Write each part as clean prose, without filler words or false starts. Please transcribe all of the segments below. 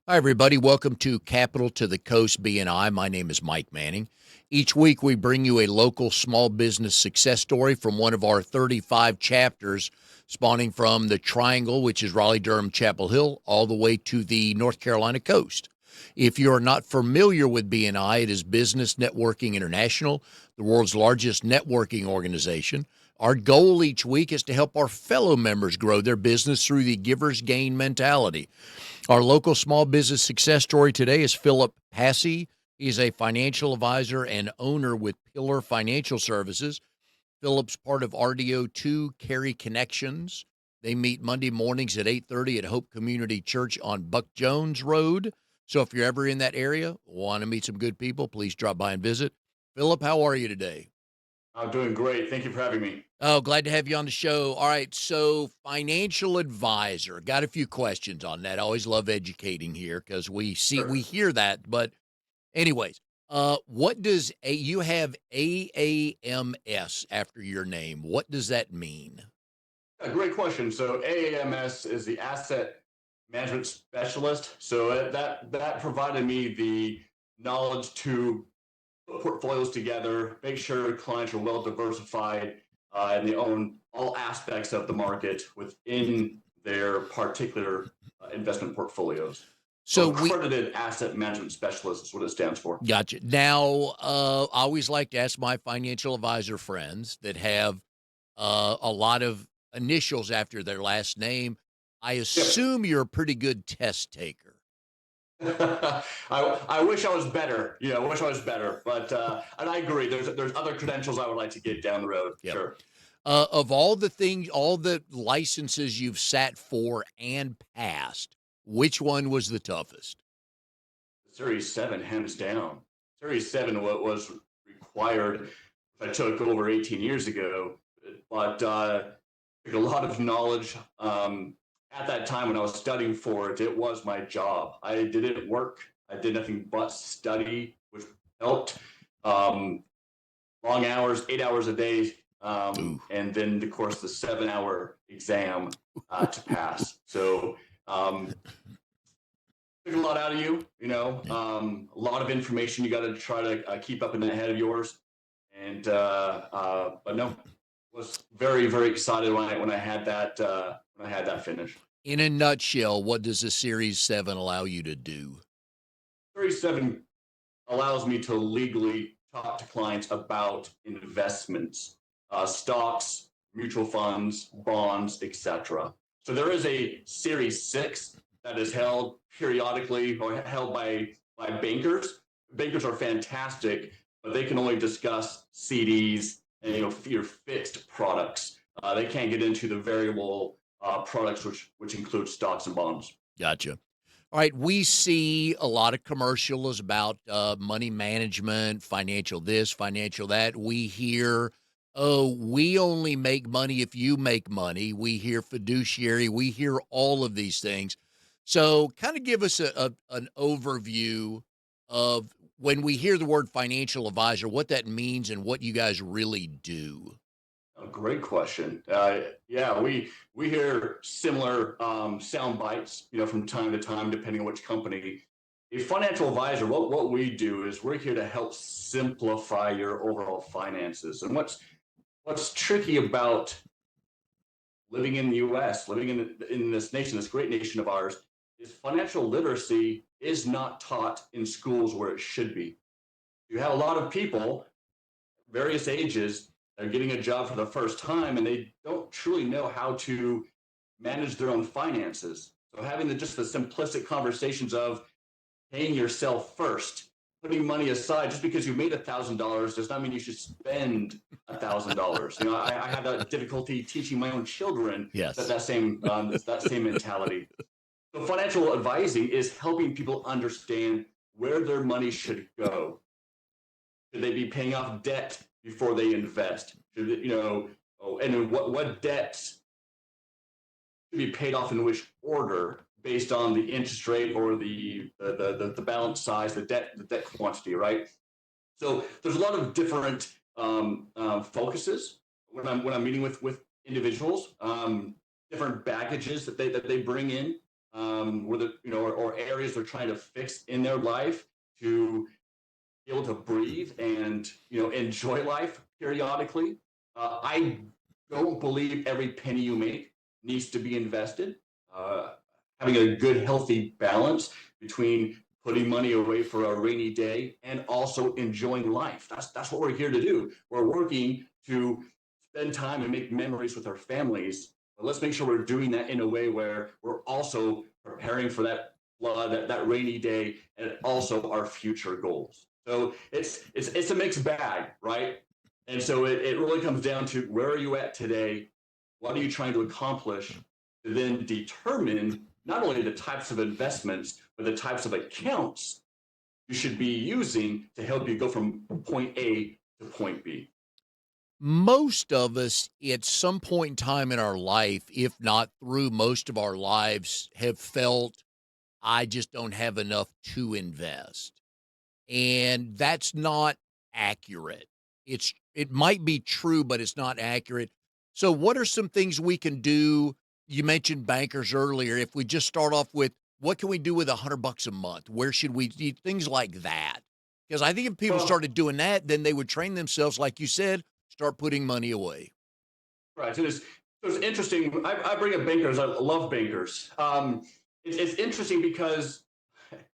Hi, everybody. Welcome to Capital to the Coast BNI. My name is Mike Manning. Each week, we bring you a local small business success story from one of our 35 chapters, spawning from the Triangle, which is Raleigh, Durham, Chapel Hill, all the way to the North Carolina coast. If you're not familiar with BNI, it is Business Networking International, the world's largest networking organization. Our goal each week is to help our fellow members grow their business through the giver's gain mentality. Our local small business success story today is Phillip Passey. He's a financial advisor and owner with Pillar Financial Services. Phillip's part of RDO2 Carry Connections. They meet Monday mornings at 8:30 at Hope Community Church on Buck Jones Road. So if you're ever in that area, want to meet some good people, please drop by and visit. Phillip, how are you today? I'm doing great. Thank you for having me. Oh, glad to have you on the show. All right, so financial advisor. Got a few questions on that. I always love educating here because we Sure. hear that, but anyways, what does you have AAMS after your name? What does that mean? Great question. So AAMS is the asset management specialist. So that provided me the knowledge to put portfolios together, make sure clients are well diversified, and they own all aspects of the market within their particular investment portfolios. So So we accredited asset management specialist is what it stands for. gotcha. Now, I always like to ask my financial advisor friends that have a lot of initials after their last name. I Yep. assume you're a pretty good test taker. I wish I was better. I wish I was better. But and I agree. There's other credentials I would like to get down the road. Yep. Sure. Of all the things, all the licenses you've sat for and passed, which one was the toughest? Series 7, hands down. Series 7 was required. I took over 18 years ago, but took a lot of knowledge. At that time when I was studying for it, it was my job. I didn't work. I did nothing but study, which helped. Um, Long hours, 8 hours a day, Ooh, and then of course the 7 hour exam to pass. So took a lot out of you, yeah. a lot of information you got to try to keep up in the head of yours. And but no, was very very excited when I had that finish. In a nutshell, what does a Series 7 allow you to do? 37 allows me to legally talk to clients about investments, stocks, mutual funds, bonds, etc. So there is a Series 6 that is held periodically or held by bankers. Bankers are fantastic, but they can only discuss CDs and your fixed products. They can't get into the variable products, which include stocks and bonds. Gotcha. All right, we see a lot of commercials about money management, financial this, financial that. We hear, oh, we only make money if you make money. We hear fiduciary. We hear all of these things. So, kind of give us an overview of when we hear the word financial advisor, what that means and what you guys really do. Oh, great question. Yeah, we hear similar sound bites, from time to time, depending on which company. A financial advisor, what we do is we're here to help simplify your overall finances. And what's tricky about living in the U.S., living in this nation, this great nation of ours, is financial literacy is not taught in schools where it should be. You have a lot of people various ages are getting a job for the first time and they don't truly know how to manage their own finances. So having just the simplistic conversations of paying yourself first, putting money aside, just because you made $1,000 does not mean you should spend $1,000. I have that difficulty teaching my own children Yes. that same mentality. So financial advising is helping people understand where their money should go. Should they be paying off debt before they invest? Should they, and what debts should be paid off in which order based on the interest rate or the balance size, the debt quantity, right? So there's a lot of different focuses when I'm meeting with individuals, different baggages that they bring in. where or areas they're trying to fix in their life to be able to breathe and enjoy life periodically. I don't believe every penny you make needs to be invested. Uh, Having a good, healthy balance between putting money away for a rainy day and also enjoying life. That's what we're here to do. We're working to spend time and make memories with our families. But let's make sure we're doing that in a way where we're also preparing for that flood, that rainy day, and also our future goals. So it's a mixed bag, right? And so it really comes down to where are you at today? What are you trying to accomplish? To then determine not only the types of investments, but the types of accounts you should be using to help you go from point A to point B. Most of us at some point in time in our life, if not through most of our lives, have felt, I just don't have enough to invest. And that's not accurate. It might be true, but it's not accurate. So what are some things we can do? You mentioned bankers earlier. If we just start off with what can we do with $100 a month? Where should we do things like that? Because I think if people Well, started doing that, then they would train themselves, like you said, start putting money away. right. So it's interesting. I bring up bankers. I love bankers. It's interesting because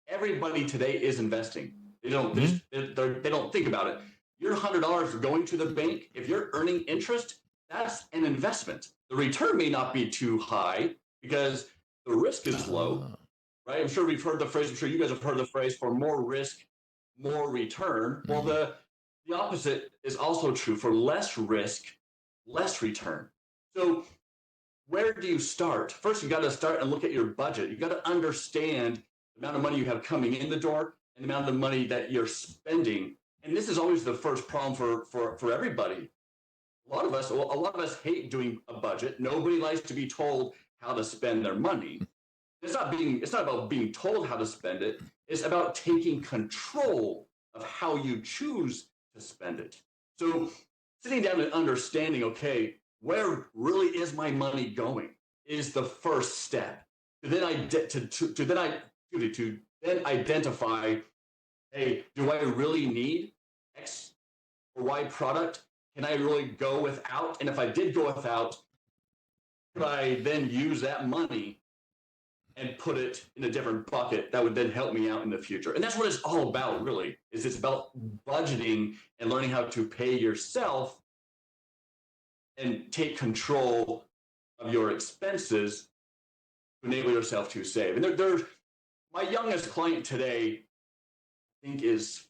everybody today is investing. They don't they, Mhm. just, they don't think about it. Your $100 going to the bank, if you're earning interest, that's an investment. The return may not be too high because the risk is low, Ah. right? I'm sure we've heard the phrase. I'm sure you guys have heard the phrase for more risk, more return. Well, Mhm. the opposite is also true. For less risk, less return. So where do you start? First, you got to start and look at your budget. You got to understand the amount of money you have coming in the door and the amount of money that you're spending. And this is always the first problem for everybody. A lot of us hate doing a budget. Nobody likes to be told how to spend their money. It's not about being told how to spend it. It's about taking control of how you choose to spend it. So sitting down and understanding, okay, where really is my money going is the first step. To then I to then I to then identify, hey, do I really need X or Y product? Can I really go without? And if I did go without, could I then use that money and put it in a different bucket that would then help me out in the future? And that's what it's all about, really. Is it's about budgeting and learning how to pay yourself and take control of your expenses to enable yourself to save. And there's my youngest client today, I think, is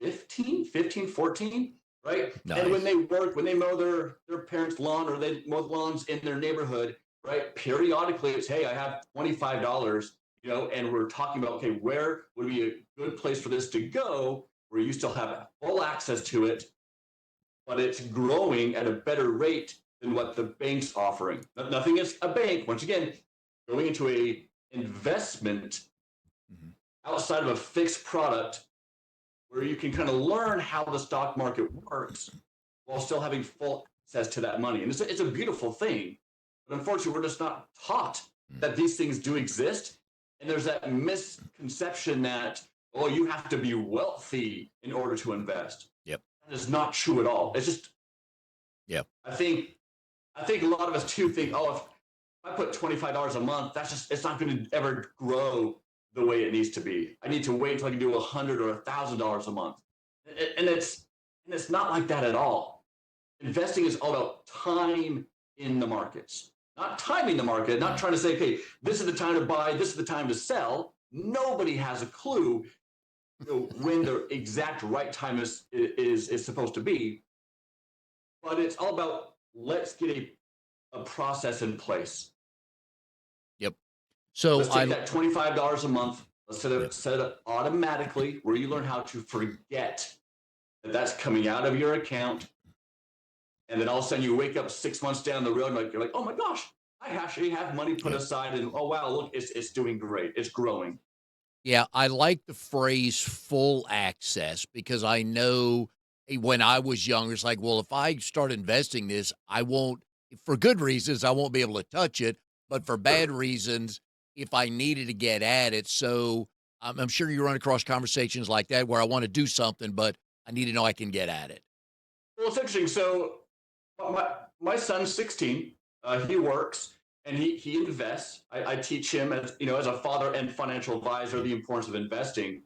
15, 14, right? And when Nice. they work, when they mow their parents' lawn or they mow lawns in their neighborhood, right? Periodically, it's, hey, I have $25, and we're talking about, okay, where would be a good place for this to go where you still have full access to it, but it's growing at a better rate than what the bank's offering. Nothing is a bank. Once again, going into a investment Mhm. outside of a fixed product where you can kind of learn how the stock market works while still having full access to that money. And it's a beautiful thing. But unfortunately, we're just not taught Mhm. that these things do exist. And there's that misconception that, oh, you have to be wealthy in order to invest. Yep. That is not true at all. It's just, Yep. I think, I think a lot of us too think, oh, if I put $25 a month, it's not going to ever grow the way it needs to be. I need to wait until I can do $100 or $1,000 a month. And it's not like that at all. Investing is all about time in the markets, not timing the market, not Mhm. trying to say, okay, this is the time to buy, this is the time to sell. Nobody has a clue, when the exact right time is supposed to be. But it's all about, let's get a process in place. Yep. So Let's take I that $25 a month. Let's yep. set it up automatically where you learn how to forget that that's coming out of your account. And then all of a sudden you wake up 6 months down the road and you're like, oh my gosh, I actually have money put Yep. aside. And oh, wow, look, it's doing great. It's growing. Yeah, I like the phrase full access because I know when I was younger, it's like, well, if I start investing this, I won't, for good reasons, I won't be able to touch it. But for bad Sure. reasons, if I needed to get at it. So I'm sure you run across conversations like that where I want to do something, but I need to know I can get at it. Well, it's interesting. So my son's 16. He works and he invests. I teach him as as a father and financial advisor the importance of investing.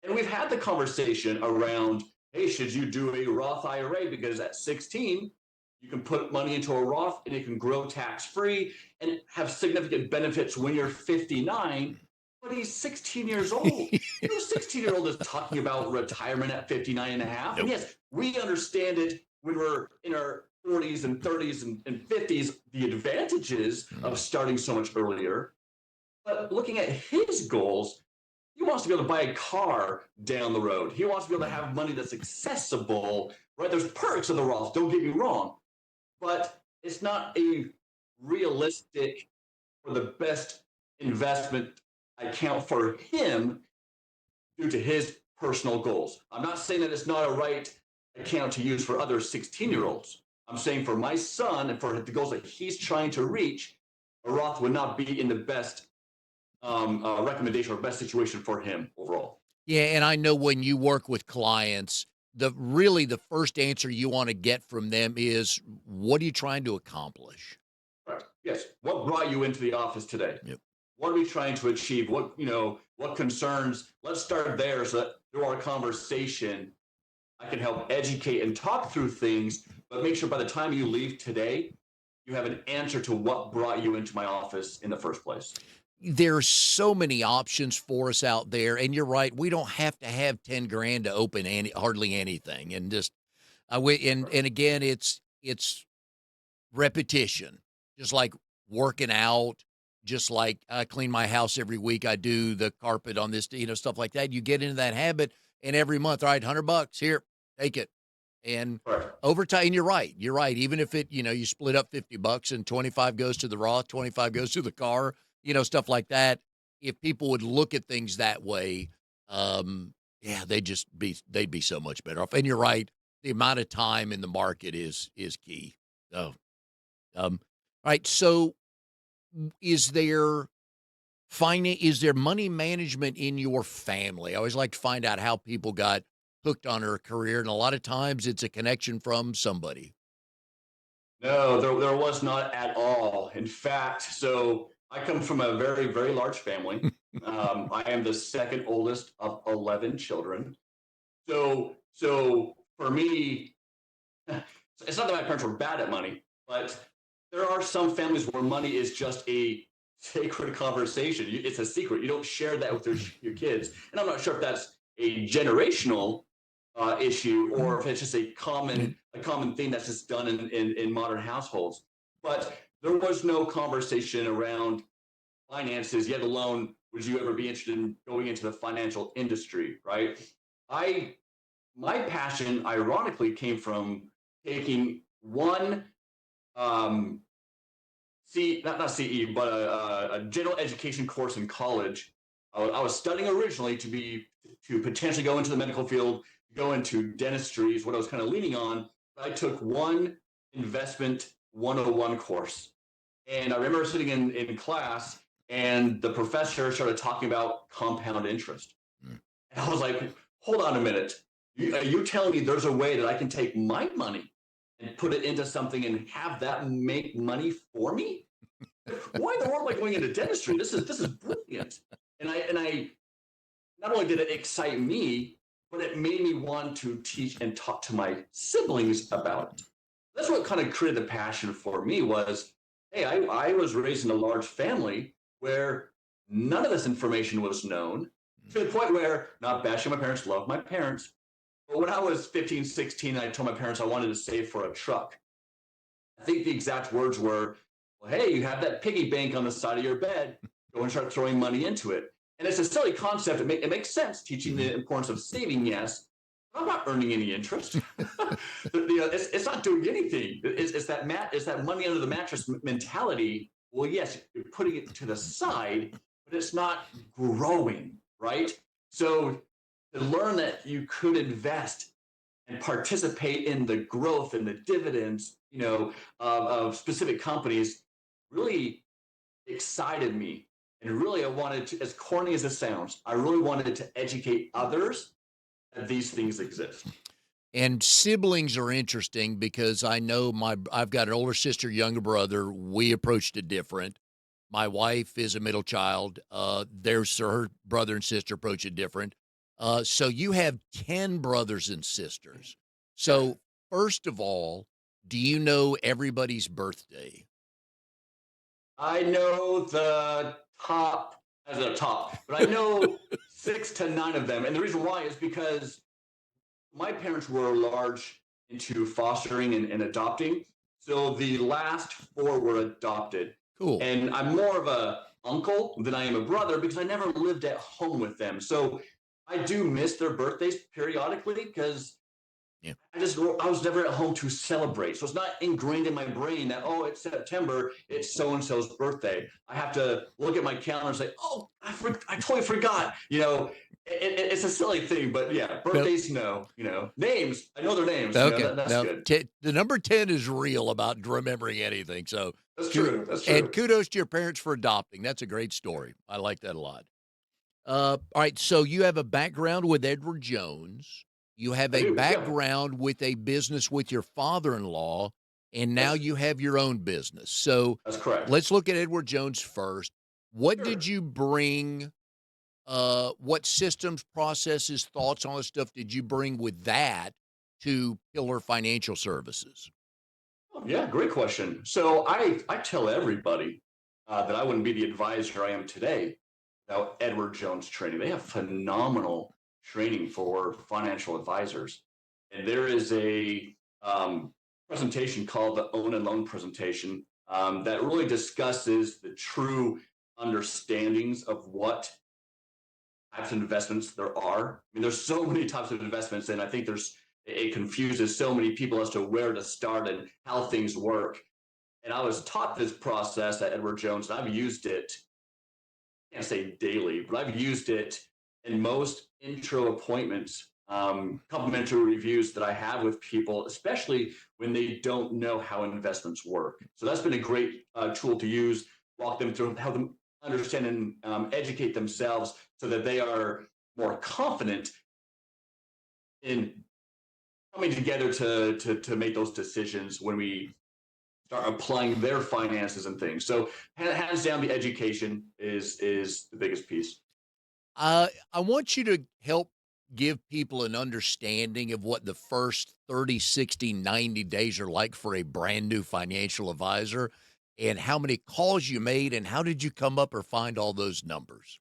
And we've had the conversation around, hey, should you do a Roth IRA? Because at 16, you can put money into a Roth and it can grow tax free and have significant benefits when you're 59. But he's 16 years old. No 16-year-old is talking about retirement at 59 and a half. And Nope. yes, we understand it when we're in our 40s and 30s and 50s, the advantages of starting so much earlier. But looking at his goals, he wants to be able to buy a car down the road. He wants to be able to have money that's accessible, right? There's perks of the Roth, don't get me wrong, but it's not a realistic or the best investment account for him due to his personal goals. I'm not saying that it's not a right account to use for other 16-year-olds. I'm saying for my son and for the goals that he's trying to reach, a Roth would not be in the best recommendation or best situation for him overall. Yeah, and I know when you work with clients, the first answer you want to get from them is, what are you trying to accomplish? Right. Yes. What brought you into the office today? Yep. What are we trying to achieve? What concerns? Let's start there so that through our conversation, I can help educate and talk through things, but make sure by the time you leave today, you have an answer to what brought you into my office in the first place. There's so many options for us out there, and you're right. We don't have to have 10 grand to open hardly anything, and just and again, it's repetition, just like working out, just like I clean my house every week. I do the carpet on this, stuff like that. You get into that habit, and every month, all right, $100 here, take it. And Right. over time, and you're right. You're right. Even if you split up $50 and 25 goes to the Roth, 25 goes to the car, stuff like that. If people would look at things that way, yeah, they'd be so much better off. And you're right. The amount of time in the market is key. So, all right. So is there is there money management in your family? I always like to find out how people got hooked on her career, and a lot of times it's a connection from somebody. No, there was not at all. In fact, so I come from a very, very large family. I am the second oldest of 11 children. So for me, it's not that my parents were bad at money, but there are some families where money is just a sacred conversation. It's a secret. You don't share that with your kids. And I'm not sure if that's a generational issue or if it's just a common thing that's just done in modern households. But there was no conversation around finances, yet alone would you ever be interested in going into the financial industry, right? I My passion ironically came from taking one not CE, but a general education course in college. I was studying originally to potentially go into the medical field, go into dentistry is what I was kind of leaning on. But I took one investment 101 course, and I remember sitting in class, and the professor started talking about compound interest, Mm. and I was like, "Hold on a minute! Are you telling me there's a way that I can take my money and put it into something and have that make money for me? Why in the world am I going into dentistry? This is brilliant." And I not only did it excite me, but it made me want to teach and talk to my siblings about it. That's what kind of created the passion for me was, hey, I was raised in a large family where none of this information was known to the point where, not bashing my parents, love my parents, but when I was 15, 16, I told my parents I wanted to save for a truck. I think the exact words were, well, hey, you have that piggy bank on the side of your bed. Go and start throwing money into it. And it's a silly concept. It makes sense teaching the importance of saving, yes. But I'm not earning any interest. It's not doing anything. It's that money under the mattress mentality. Well, yes, you're putting it to the side, but it's not growing, right? So to learn that you could invest and participate in the growth and the dividends, of specific companies really excited me. And really, I wanted to, as corny as it sounds, I really wanted to educate others that these things exist. And siblings are interesting because I know I've got an older sister, younger brother. We approached it different. My wife is a middle child. There's her brother and sister approach it different. So you have 10 brothers and sisters. Yeah. So first of all, do you know everybody's birthday? I know the top as a top, but I know 6 to 9 of them. And the reason why is because my parents were large into fostering and adopting. So the last four were adopted. Cool. And I'm more of a uncle than I am a brother because I never lived at home with them. So I do miss their birthdays periodically because Yeah. I was never at home to celebrate. So it's not ingrained in my brain that, oh, it's September, it's so and so's birthday. I have to look at my calendar and say, oh, I totally forgot. It's a silly thing, but yeah, No, birthdays, no, names, I know their names, okay. that's Now, good. the number 10 is real about remembering anything. So, That's true. That's and true. kudos to your parents for adopting. That's a great story. I like that a lot. All right. So you have a background with Edward Jones. You have I a do. Yeah. background with a business with your father-in-law, and now Yes, you have your own business. So that's correct. let's look at Edward Jones first. What did Sure. you bring? What systems, processes, thoughts, all this stuff did you bring with that to Pillar Financial Services? Oh, yeah, great question. So I tell everybody that I wouldn't be the advisor I am today without Edward Jones training. They have phenomenal training for financial advisors, and there is a presentation called the Own and Loan presentation that really discusses the true understandings of what types of investments there are. I mean, there's so many types of investments, and I think it confuses so many people as to where to start and how things work. And I was taught this process at Edward Jones, and I've used it, I can't say daily, but I've used it in most intro appointments, complimentary reviews that I have with people, especially when they don't know how investments work. So that's been a great tool to use, walk them through, help them understand and educate themselves so that they are more confident in coming together to make those decisions when we start applying their finances and things. So hands down, the education is the biggest piece. I want you to help give people an understanding of what the first 30, 60, 90 days are like for a brand new financial advisor and how many calls you made and how did you come up or find all those numbers?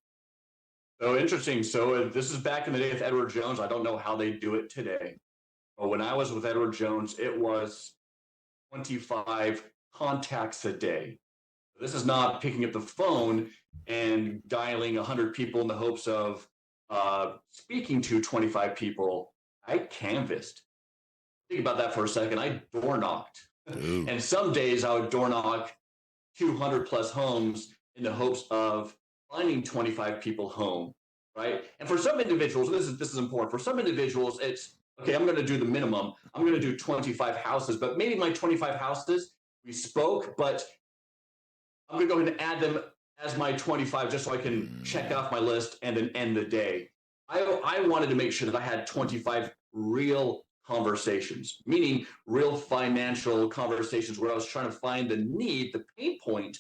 So interesting. So this is back in the day with Edward Jones. I don't know how they do it today. But when I was with Edward Jones, it was 25 contacts a day. This is not picking up the phone and dialing 100 people in the hopes of speaking to 25 people. I canvassed. Think about that for a second. I door knocked. Ooh. And some days I would door knock 200 plus homes in the hopes of finding 25 people home, right? And for some individuals, this is important. For some individuals, it's okay. I'm going to do the minimum. I'm going to do 25 houses, but maybe my 25 houses we spoke, but I'm going to go ahead and add them as my 25 just so I can check Mm. off my list and then end the day. I wanted to make sure that I had 25 real conversations, meaning real financial conversations where I was trying to find the need, the pain point,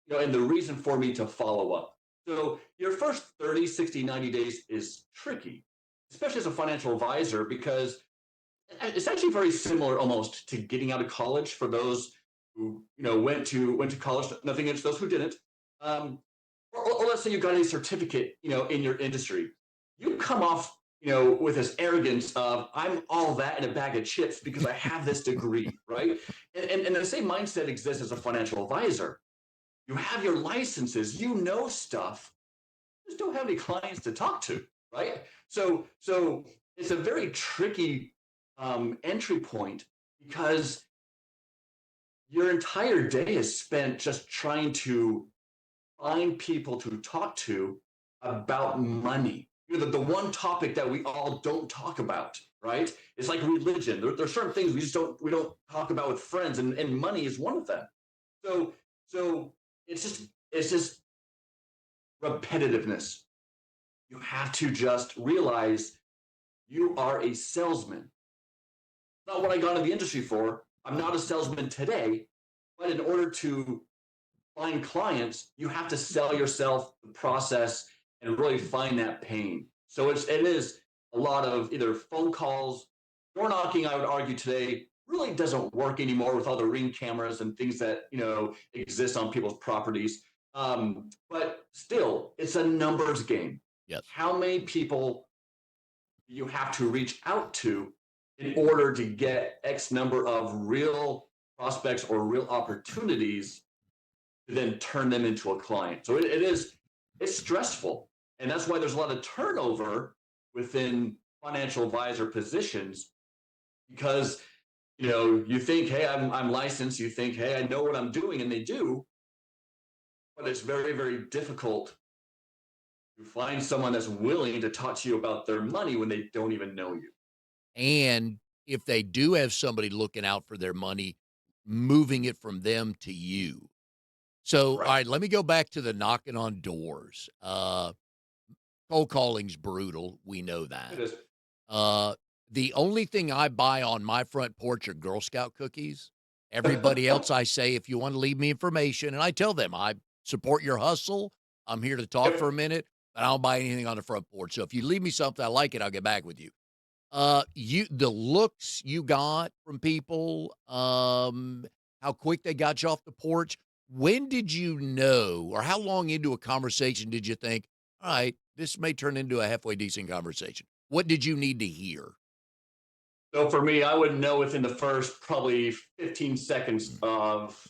and the reason for me to follow up. So your first 30, 60, 90 days is tricky, especially as a financial advisor, because it's actually very similar almost to getting out of college for those who went to college. Nothing against those who didn't. Um, or let's say you got a certificate, in your industry. You come off, with this arrogance of I'm all that in a bag of chips because I have this degree, right? And the same mindset exists as a financial advisor. You have your licenses, stuff, just don't have any clients to talk to, right? So it's a very tricky entry point because your entire day is spent just trying to find people to talk to about money. The one topic that we all don't talk about, right? It's like religion. There are certain things we don't talk about with friends, and money is one of them. So so it's just repetitiveness. You have to just realize you are a salesman. Not what I got into the industry for. I'm not a salesman today, but in order to find clients, you have to sell yourself the process and really find that pain. So it is a lot of either phone calls, door knocking. I would argue today really doesn't work anymore with all the ring cameras and things that exist on people's properties. But still, it's a numbers game. Yes. How many people you have to reach out to in order to get X number of real prospects or real opportunities to then turn them into a client. So it's stressful. And that's why there's a lot of turnover within financial advisor positions because you think, hey, I'm licensed, you think, hey, I know what I'm doing, and they do, but it's very, very difficult to find someone that's willing to talk to you about their money when they don't even know you. And if they do have somebody looking out for their money, moving it from them to you. So, all Right. right, let me go back to the knocking on doors. Cold calling's brutal. We know It that. is. Uh, the only thing I buy on my front porch are Girl Scout cookies. Everybody else, I say, if you want to leave me information, and I tell them I support your hustle. I'm here to talk for a Yep. minute, but I don't buy anything on the front porch. So if you leave me something I like it, I'll get back with you. The looks you got from people, how quick they got you off the porch. When did you know, or how long into a conversation did you think, all right, this may turn into a halfway decent conversation? What did you need to hear? So for me, I would know within the first probably 15 seconds of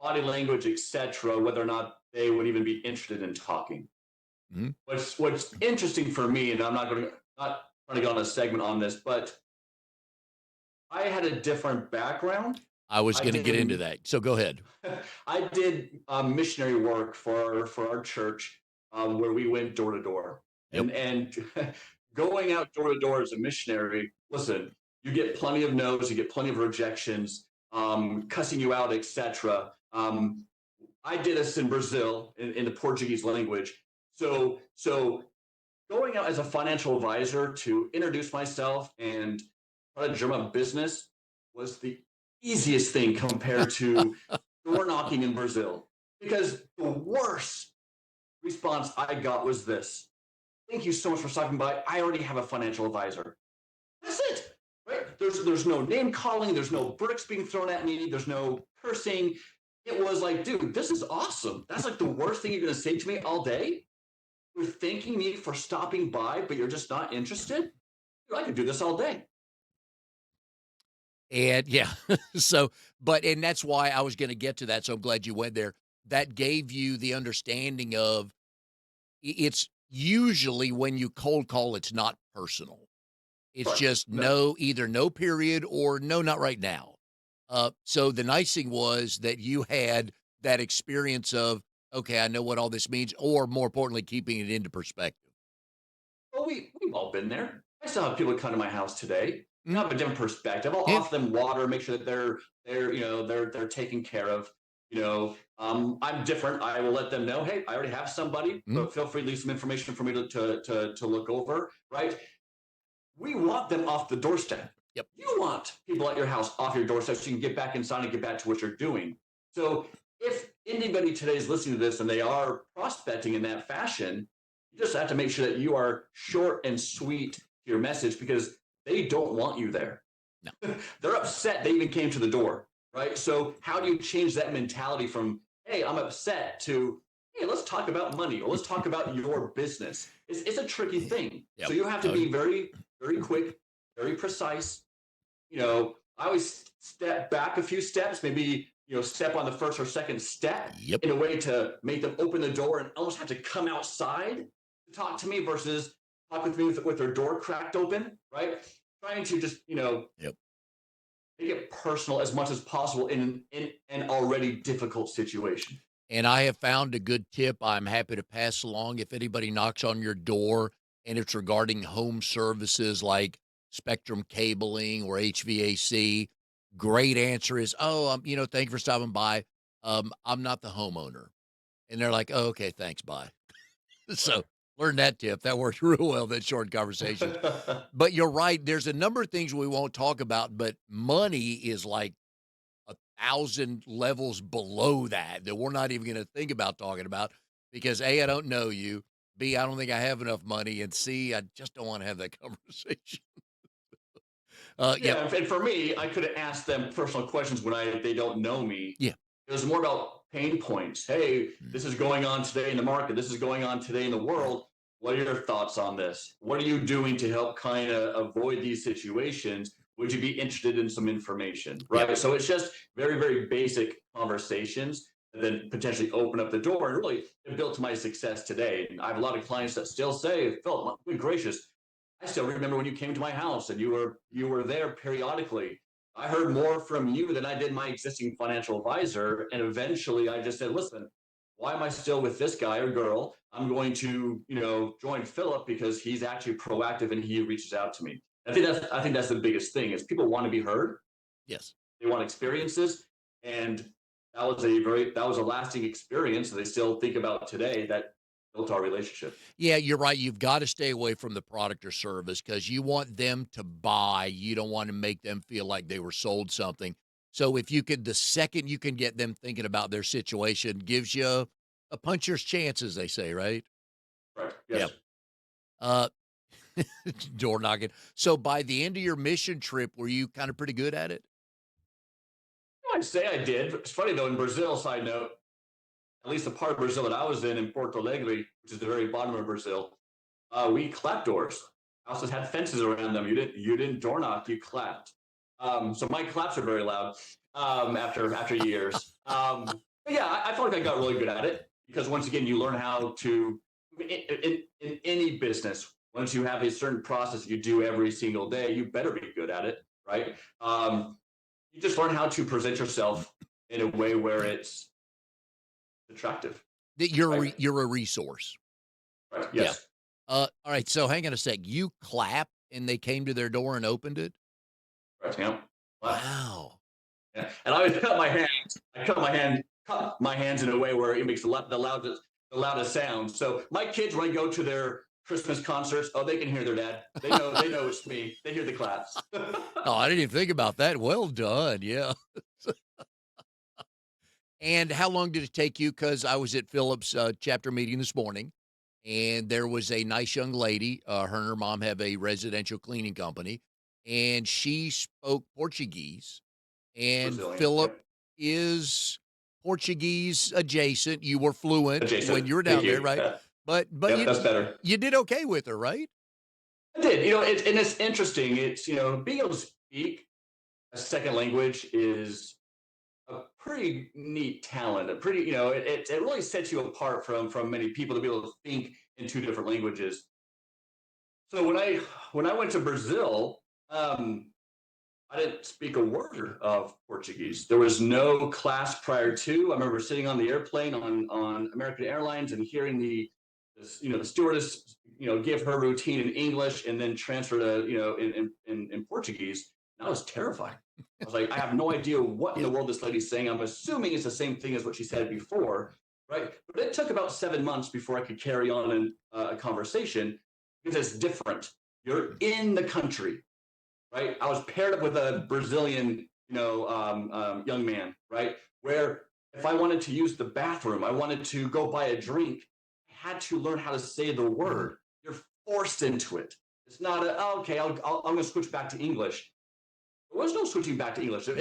body language, etc., whether or not they would even be interested in talking. Mm-hmm. What's interesting for me, and I'm not trying to go on a segment on this, but I had a different background. I was I going to get into did that. So go ahead. I did missionary work for our church, where we went door to door, Yep. and going out door to door as a missionary. Listen, you get plenty of no's, you get plenty of rejections, cussing you out, etc. I did this in Brazil in the Portuguese language. So going out as a financial advisor to introduce myself and try to drum up business was the easiest thing compared to door knocking in Brazil. Because the worst response I got was this: "Thank you so much for stopping by. I already have a financial advisor." That's it. Right? There's no name calling, there's no bricks being thrown at me, there's no cursing. It was like, dude, this is awesome. That's like the worst thing you're gonna say to me all day. You're thanking me for stopping by, but you're just not interested. Dude, I could do this all day. And yeah, so, and that's why I was going to get to that. So I'm glad you went there. That gave you the understanding of it's usually when you cold call, it's not personal. It's Right. just No. no, either no period or no, not right now. So the nice thing was that you had that experience of, okay, I know what all this means, or more importantly, keeping it into perspective. Well, we've all been there. I still have people come to my house today. I Mhm. have a different perspective. I'll Yeah. offer them water, make sure that they're taken care of. I'm different. I will let them know, hey, I already have somebody, Mhm. but feel free to leave some information for me to look over. Right? We want them off the doorstep. Yep. You want people at your house off your doorstep so you can get back inside and get back to what you're doing. So if anybody today is listening to this and they are prospecting in that fashion, you just have to make sure that you are short and sweet to your message because they don't want you there. No. They're upset they even came to the door, right? So how do you change that mentality from, hey, I'm upset to, hey, let's talk about money or let's talk about your business? It's a tricky thing. Yep. So you have to Oh, be very, very quick, very precise. I always step back a few steps, maybe, step on the first or second step yep. in a way to make them open the door and almost have to come outside to talk to me versus talk with me with their door cracked open, right? Trying to just, Yep. make it personal as much as possible in an already difficult situation. And I have found a good tip I'm happy to pass along if anybody knocks on your door and it's regarding home services like Spectrum cabling or HVAC. Great answer is, "Oh, thank you for stopping by. I'm not the homeowner." And they're like, "Oh, okay, thanks, bye." So learn that tip. That worked real well, that short conversations. But you're right. There's a number of things we won't talk about, but money is like 1,000 levels below that we're not even going to think about talking about because A, I don't know you. B, I don't think I have enough money. And C, I just don't want to have that conversation. Yeah, Yeah, and for me, I could have asked them personal questions when they don't know me. yeah. It was more about pain points. Hey, Mm, this is going on today in the market. This is going on today in the right. world. What are your thoughts on this? What are you doing to help kind of avoid these situations? Would you be interested in some information? Yeah. Right. So it's just very, very basic conversations and then potentially open up the door and really it built to my success today. And I have a lot of clients that still say, Phil, good gracious, I still remember when you came to my house and you were there periodically. I heard more from you than I did my existing financial advisor. And eventually I just said, listen, why am I still with this guy or girl? I'm going to, join Philip because he's actually proactive and he reaches out to me. I think that's the biggest thing is people want to be heard. Yes. They want experiences. And that was a lasting experience that they still think about today that built our relationship. Yeah, you're right. You've got to stay away from the product or service because you want them to buy. You don't want to make them feel like they were sold something. So if you could, the second you can get them thinking about their situation, gives you a puncher's chance, as they say, right? Right. Yeah. Yes. Uh, door knocking. So by the end of your mission trip, were you kind of pretty good at it? I'd say I did. It's funny though, in Brazil, side note, at least the part of Brazil that I was in Porto Alegre, which is the very bottom of Brazil, we clapped doors. Houses had fences around them. You didn't door knock, you clapped. So my claps are very loud after years. But yeah, I feel like I got really good at it because once again, you learn how to in any business. Once you have a certain process you do every single day, you better be good at it, right? You just learn how to present yourself in a way where it's attractive, That you're right? you're a resource. Right. Yeah. Yes. All right. So hang on a sec. You clap and they came to their door and opened it. Right. Yeah. Well, Wow. yeah. And I always cut my hands. Cut my hands in a way where it makes the loudest sound. So my kids, when I go to their Christmas concerts, oh, they can hear their dad. They know it's me. They hear the claps. Oh, I didn't even think about that. Well done. Yeah. And how long did it take you? Because I was at Philip's chapter meeting this morning, and there was a nice young lady. Her and her mom have a residential cleaning company, and she spoke Portuguese. And Brazilian. Philip Yep. is Portuguese adjacent. You were fluent when Adjacent. you were Thank down there, you. right? But Yep. you That's better. you did okay with her, right? I did. And it's interesting. It's being able to speak a second language is a pretty neat talent. A pretty, it really sets you apart from many people to be able to think in two different languages. So when I went to Brazil, I didn't speak a word of Mm. Portuguese. There was no class prior to. I remember sitting on the airplane on American Airlines and hearing the stewardess give her routine in English and then transfer to in Portuguese. And I was terrified. I was like, I have no idea what in Yeah. the world this lady's saying. I'm assuming it's the same thing as what she said before, right? But it took about 7 months before I could carry on a conversation because it's different. You're Mm. in the country, right? I was paired up with a Brazilian, young man, right? Where if I wanted to use the bathroom, I wanted to go buy a drink, I had to learn how to say the Mhm. word. You're forced into it. It's not okay. I'm going to switch back to English. There was no switching back to English. Mm.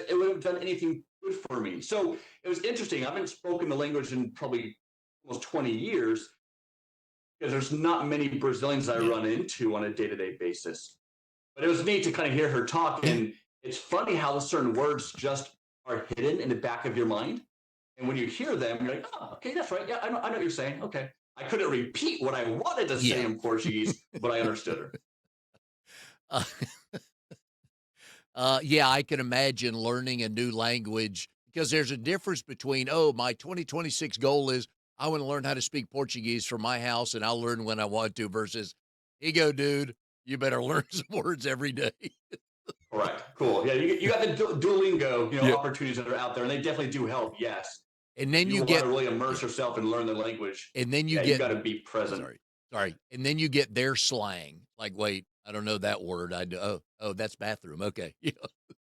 It would have done anything good for me. So it was interesting. I haven't spoken the language in probably almost 20 years because there's not many Brazilians I Yeah. run into on a day-to-day basis. But it was neat to kind of hear her talk. Yeah. And it's funny how certain words just are hidden in the back of your mind. And when you hear them, you're like, oh, okay, that's right. Yeah, I know what you're saying. Okay. I couldn't repeat what I wanted to say Yeah. in Portuguese, but I understood her. Uh, yeah, I can imagine learning a new language because there's a difference between, oh, my 2026 goal is I want to learn how to speak Portuguese from my house and I'll learn when I want to versus, here you go, dude. You better learn some words every day. Correct. Cool. Yeah, you got the Duolingo, Yeah. opportunities that are out there, and they definitely do help. Yes. And then You you want to get really immerse yeah, yourself and learn the language. and then you Yeah, you get got to be present. sorry, and then you get their slang. Like, wait, I don't know that word. Oh, that's bathroom. Okay, yeah.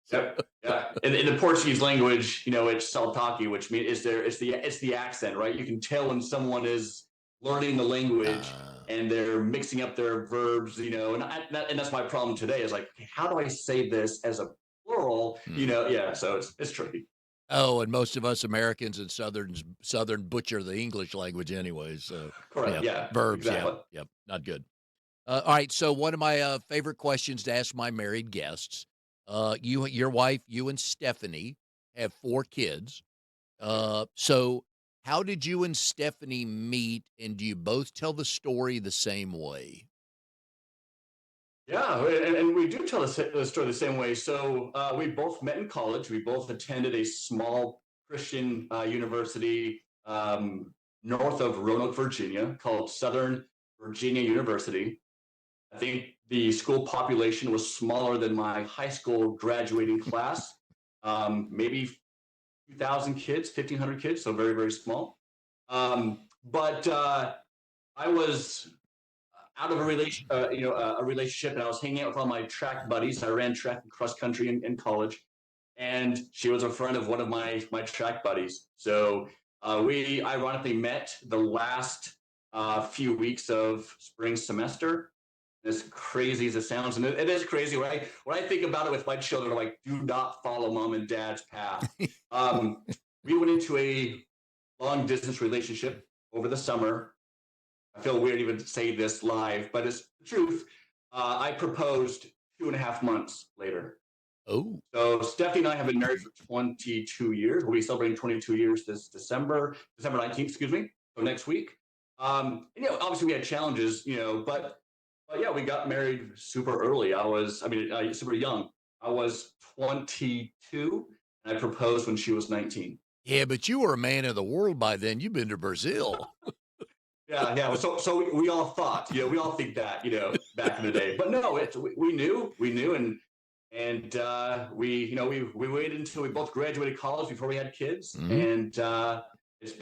So, Yep. Yeah. In the Portuguese language, it's saltaki, which means it's the accent, right? You can tell when someone is learning the language uh, and they're mixing up their verbs, and that's my problem today is like, okay, how do I say this as a plural? hmm. Yeah. So it's tricky. Oh, and most of us Americans and Southern butcher the English language anyways. So, yeah, Correct. Yeah. verbs. Yeah, Exactly. yep, not good. All right. So one of my favorite questions to ask my married guests. Your wife, you and Stephanie have 4 kids. So how did you and Stephanie meet, and do you both tell the story the same way? Yeah, and we do tell the story the same way. So we both met in college. We both attended a small Christian university north of Roanoke, Virginia, called Southern Virginia University. I think the school population was smaller than my high school graduating class, maybe 2,000 kids, 1,500 kids, so very, very small. But I was out of a relationship, and I was hanging out with all my track buddies. I ran track and cross country in college, and she was a friend of one of my track buddies. So we ironically met the last few weeks of spring semester. As crazy as it sounds, and it is crazy. When I think about it with my children, I'm like, do not follow mom and dad's path. Um, we went into a long distance relationship over the summer. I feel weird even to say this live, but it's the truth. I proposed 2.5 months later. Oh, So Stephanie and I have been married for 22 years. We'll be celebrating 22 years this December 19th, excuse me. So next week. Obviously we had challenges, but yeah, we got married super early. Super young. I was 22 and I proposed when she was 19. yeah, but you were a man of the world by then. You've been to Brazil. Yeah, yeah. So we all thought, we all think that, back in the day, but no, we knew, and we waited until we both graduated college before we had kids, Mhm. and it's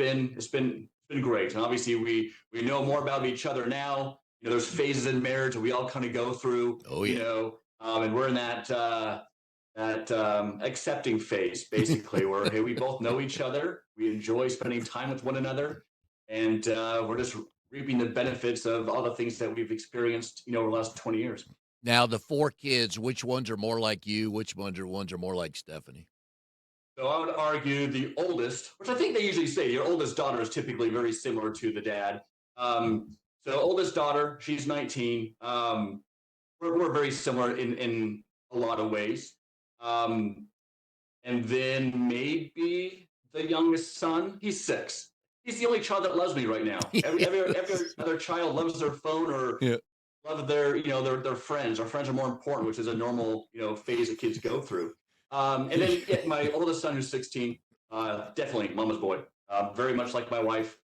been great. And obviously, we know more about each other now. There's phases in marriage that we all kind of go through, Oh, yeah. and we're in that accepting phase, basically, where hey, we both know each other, we enjoy spending time with one another, and we're just reaping the benefits of all the things that we've experienced, over the last 20 years. Now, the 4 kids, which ones are more like you? Which ones are more like Stephanie? So I would argue the oldest, which I think they usually say, your oldest daughter is typically very similar to the dad. So oldest daughter, she's 19. We're very similar in a lot of ways. Um, and then maybe the youngest son, he's 6. He's the only child that loves me right now. Every other child loves their phone or Yeah. love their friends. Our friends are more important, which is a normal phase that kids go through. And then my oldest son, who's 16, definitely mama's boy. Very much like my wife.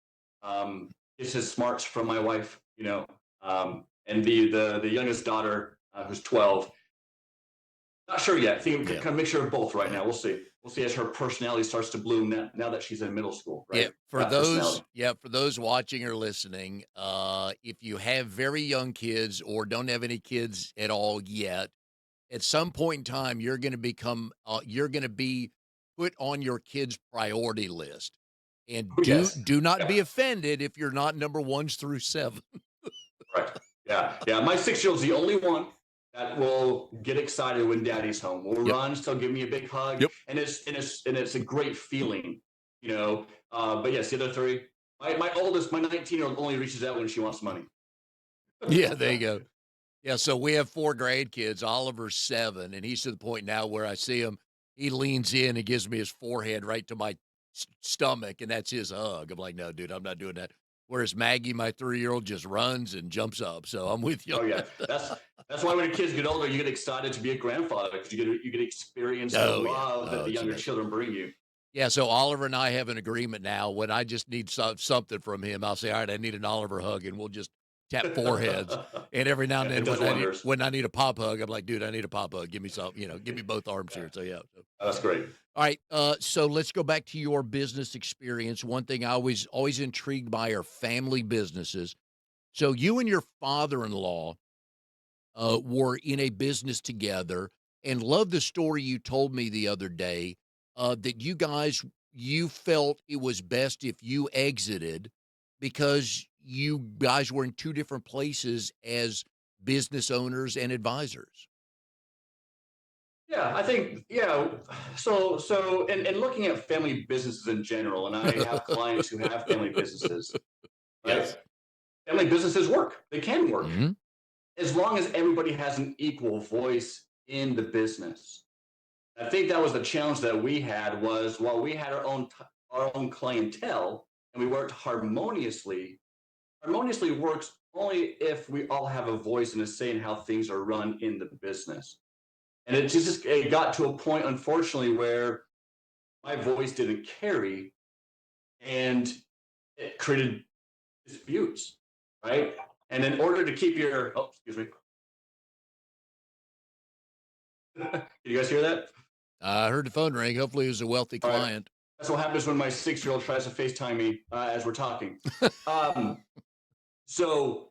Gets his smarts from my wife. And the youngest daughter, who's 12. Not sure yet. I think Yeah. kind of mixture of both right Yeah. now. We'll see. We'll see as her personality starts to bloom now that she's in middle school, Yeah, right? That personality. for those watching or listening, if you have very young kids or don't have any kids at all yet, at some point in time, you're gonna be put on your kids' priority list. And Oh, yes. do not be Yeah. offended if you're not number ones through 7. Right. Yeah. Yeah. My 6-year-old's the only one that will get excited when daddy's home. Will Yep. run, still give me a big hug. Yep. And it's a great feeling, But yes, the other three, my oldest, my 19-year-old only reaches out when she wants money. Yeah, there you go. Yeah, so we have 4 grandkids. Oliver's 7, and he's to the point now where I see him, he leans in and gives me his forehead right to my stomach, and that's his hug. I'm like, "No, dude, I'm not doing that." Whereas Maggie, my 3-year-old, just runs and jumps up. So I'm with you Oh on yeah, that. that's why when the kids get older, you get excited to be a grandfather because you get to experience the Oh, yeah. love that Oh, the it's younger amazing. children bring you. Yeah, so Oliver and I have an agreement now. When I just need something from him, I'll say, "All right, I need an Oliver hug," and tap foreheads. And every now and It then does wonders. when I need a pop hug, I'm like, dude, I need a pop hug. Give me some, give me both arms here. So yeah. So. That's great. All right. So let's go back to your business experience. One thing I always intrigued by are family businesses. So you and your father-in-law were in a business together, and love the story you told me the other day that you felt it was best if you exited because you guys were in two different places as business owners and advisors. Yeah, I think, yeah. And looking at family businesses in general, and I have clients who have family businesses, right? Yes. Family businesses work. They can work Hmm. as long as everybody has an equal voice in the business. I think that was the challenge that we had was while we had our own clientele and we worked harmoniously. Harmoniously works only if we all have a voice and a say in how things are run in the business. And it got to a point, unfortunately, where my voice didn't carry, and it created disputes, right? And in order to keep your excuse me, can you guys hear that? I heard the phone ring. Hopefully, it was a wealthy All right. client. That's what happens when my 6-year-old tries to FaceTime me as we're talking. Um, so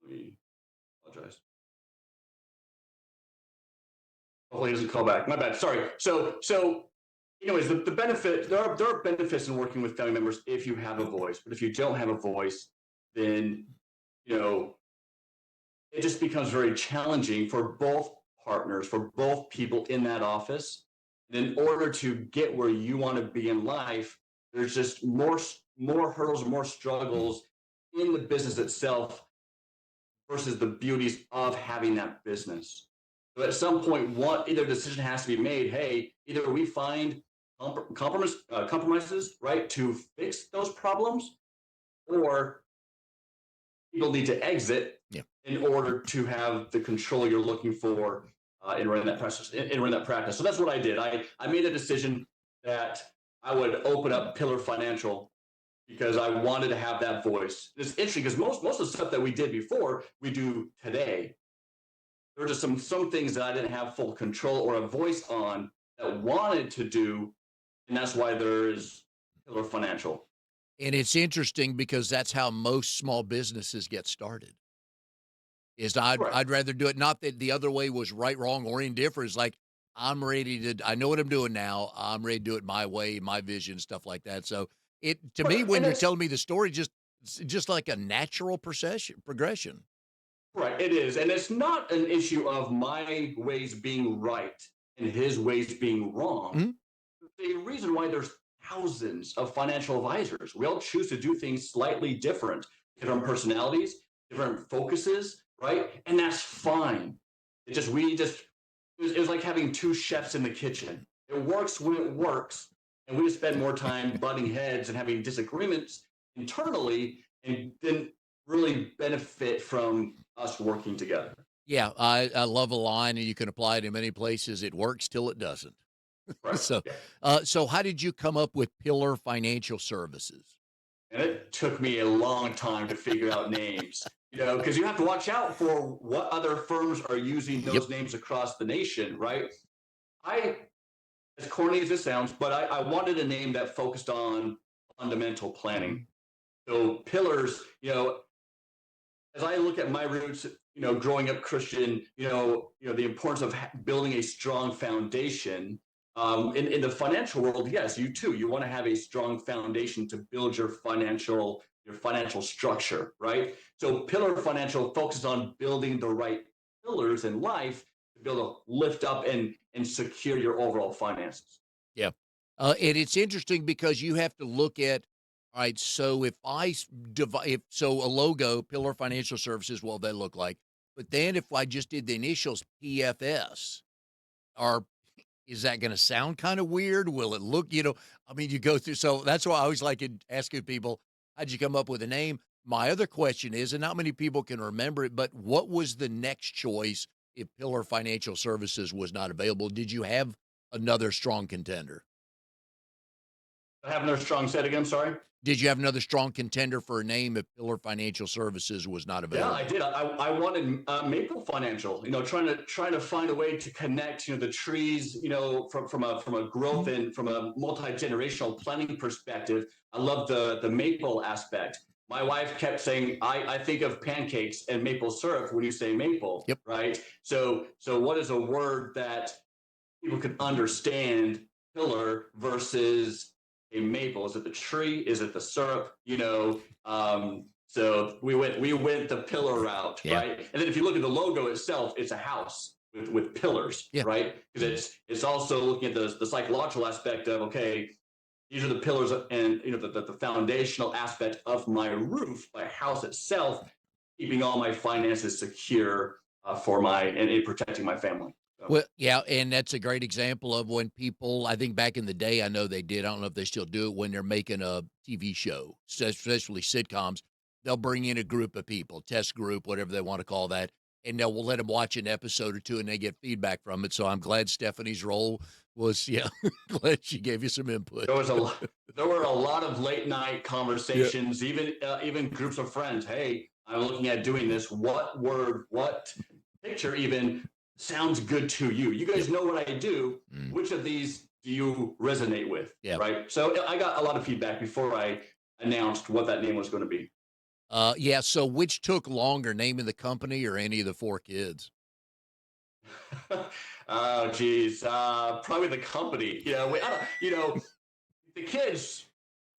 let me apologize. Hopefully, he doesn't call back. My bad. Sorry. Anyways, the benefit there are benefits in working with family members if you have a voice, but if you don't have a voice, then you know it just becomes very challenging for both partners, for both people in that office. And in order to get where you want to be in life, there's just more hurdles, more struggles in the business itself versus the beauties of having that business. So at some point, either decision has to be made. Hey, either we find compromises, right, to fix those problems, or people need to exit Yeah. in order to have the control you're looking for in running that process, in running that practice. So that's what I did. I made a decision that I would open up Pillar Financial because I wanted to have that voice. It's interesting because most of the stuff that we did before, we do today. There were just some things that I didn't have full control or a voice on that wanted to do, and that's why there is Pillar Financial. And it's interesting because that's how most small businesses get started. Is Right. I'd rather do it. Not that the other way was right, wrong, or indifferent. It's like I know what I'm doing now. I'm ready to do it my way, my vision, stuff like that. So to me, Right. when And you're it's telling me the story, just like a natural progression. right. It is. And it's not an issue of my ways being right and his ways being wrong. Mhm. The reason why there's thousands of financial advisors, we all choose to do things slightly different personalities, different focuses, right? And that's fine. It was like having two chefs in the kitchen. It works when it works, and we just spend more time butting heads and having disagreements internally, and then really benefit from us working together. Yeah, I love a line, and you can apply it in many places. It works till it doesn't. Right. So, Yeah. so how did you come up with Pillar Financial Services? And it took me a long time to figure out names, because you have to watch out for what other firms are using Yep. those names across the nation, right? I, as corny as it sounds, but I wanted a name that focused on fundamental planning. So pillars, as I look at my roots, growing up Christian, the importance of building a strong foundation. In the financial world, yes, you too. You want to have a strong foundation to build your financial structure, right? So Pillar Financial focuses on building the right pillars in life to be able to lift up and secure your overall finances. Yeah. And it's interesting because you have to look at, all right, so if if so a logo, Pillar Financial Services, what they look like. But then if I just did the initials PFS, are is that going to sound kind of weird? Will it look, I mean, you go through, so that's why I always like asking people, how'd you come up with a name? My other question is, and not many people can remember it, but what was the next choice if Pillar Financial Services was not available? Did you have another strong contender? I have another strong set again. Sorry. Did you have another strong contender for a name if Pillar Financial Services was not Yeah, available? I did. I wanted Maple Financial. Trying to find a way to connect the trees. From a growth and from a multi generational planning perspective. I love the maple aspect. My wife kept saying, I think of pancakes and maple syrup when you say maple, Yep. right? So what is a word that people can understand? Pillar versus a maple. Is it the tree? Is it the syrup? So we went the pillar route, Yeah. right? And then if you look at the logo itself, it's a house with pillars, Yeah. right? Because it's also looking at the psychological aspect of, okay, these are the pillars and the foundational aspect of my roof, my house itself, keeping all my finances secure for my and protecting my family. So. Well, yeah, and that's a great example of when people, I think back in the day, I know they did. I don't know if they still do it when they're making a TV show, especially sitcoms. They'll bring in a group of people, test group, whatever they want to call that, and we'll let them watch an episode or two, and they get feedback from it. So I'm glad Stephanie's role was, yeah, glad she gave you some input. There was a lot. There were a lot of late night Yeah. conversations, even groups of friends. Hey, I'm looking at doing this. What word, what picture, even sounds good to you? You guys Yep. know what I do. Mm. Which of these do you resonate with? Yeah. Right. So I got a lot of feedback before I announced what that name was going to be. Yeah. So which took longer, naming the company or any of the four kids? Oh, geez. Probably the company. The kids.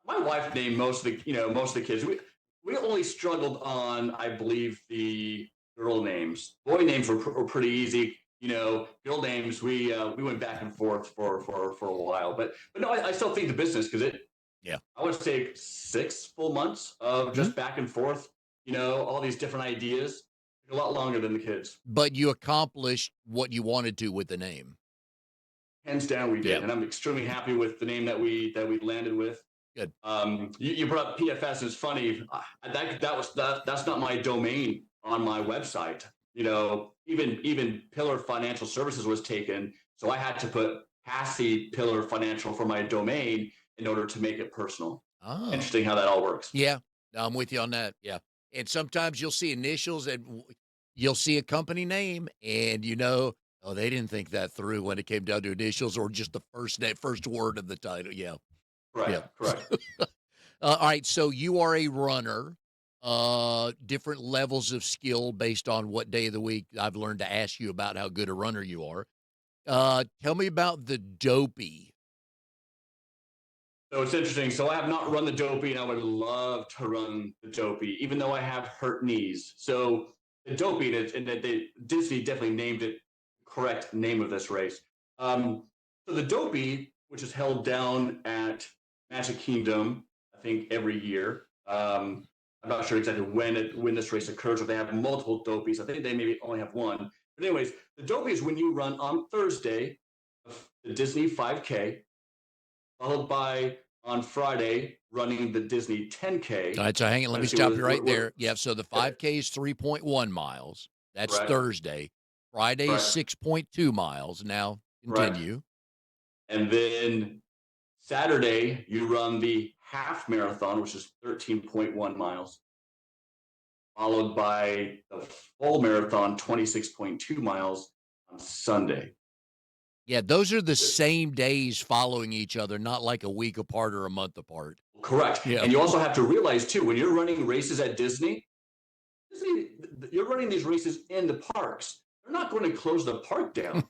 My wife named most of the kids. We only struggled on, I believe, the girl names. Boy names were pretty easy. Girl names we went back and forth for a while. But no, I still think the business because Yeah. I would say 6 full months of Mhm. just back and forth. All these different ideas. A lot longer than the kids. But you accomplished what you wanted to with the name. Hands down, we Yeah. did, and I'm extremely happy with the name that we landed with. Good. You brought up PFS. It's funny. That's not my domain on my website. Even Pillar Financial Services was taken, so I had to put Passey Pillar Financial for my domain in order to make it personal. Oh. Interesting how that all works. Yeah. I'm with you on that. Yeah. And sometimes you'll see initials and you'll see a company name and oh, they didn't think that through when it came down to initials or just the first word of the title. Yeah. Yeah. Correct. All right. So you are a runner, different levels of skill based on what day of the week. I've learned to ask you about how good a runner you are. Tell me about the dopey. So it's interesting. So I have not run the dopey, and I would love to run the dopey, even though I have hurt knees. So the dopey, and Disney definitely named it correct name of this race. So the dopey, which is held down at Magic Kingdom, I think every year. I'm not sure exactly when this race occurs, or they have multiple dopies. I think they maybe only have one. But anyways, the dopey is when you run on Thursday, the Disney 5K, followed by on Friday running the Disney 10K. All right, so hang on, let me Let's see, stop you right we're there. Yeah, so the 5K is 3.1 miles. That's correct, Thursday. Friday is correct, 6.2 miles. Now correct. continue. And then Saturday, you run the half marathon, which is 13.1 miles, followed by the full marathon, 26.2 miles on Sunday. Yeah, those are the same days following each other, not like a week apart or a month apart. Correct. Yeah. And you also have to realize, too, when you're running races at Disney, you're running these races in the parks. They're not going to close the park down.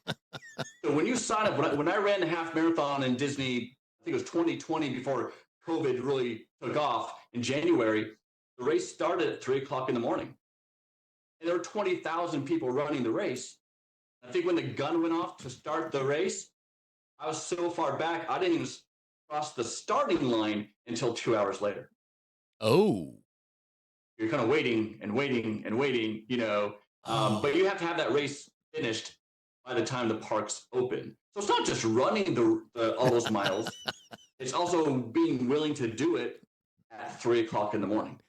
So when you sign up, when I ran the half marathon in Disney, I think it was 2020 before COVID really took off in January, the race started at 3 o'clock in the morning. And there were 20,000 people running the race. I think when the gun went off to start the race, I was so far back, I didn't even cross the starting line until 2 hours later. Oh. You're kind of waiting and waiting and waiting, but you have to have that race finished by the time the parks open. So it's not just running all those miles. It's also being willing to do it at 3 o'clock in the morning.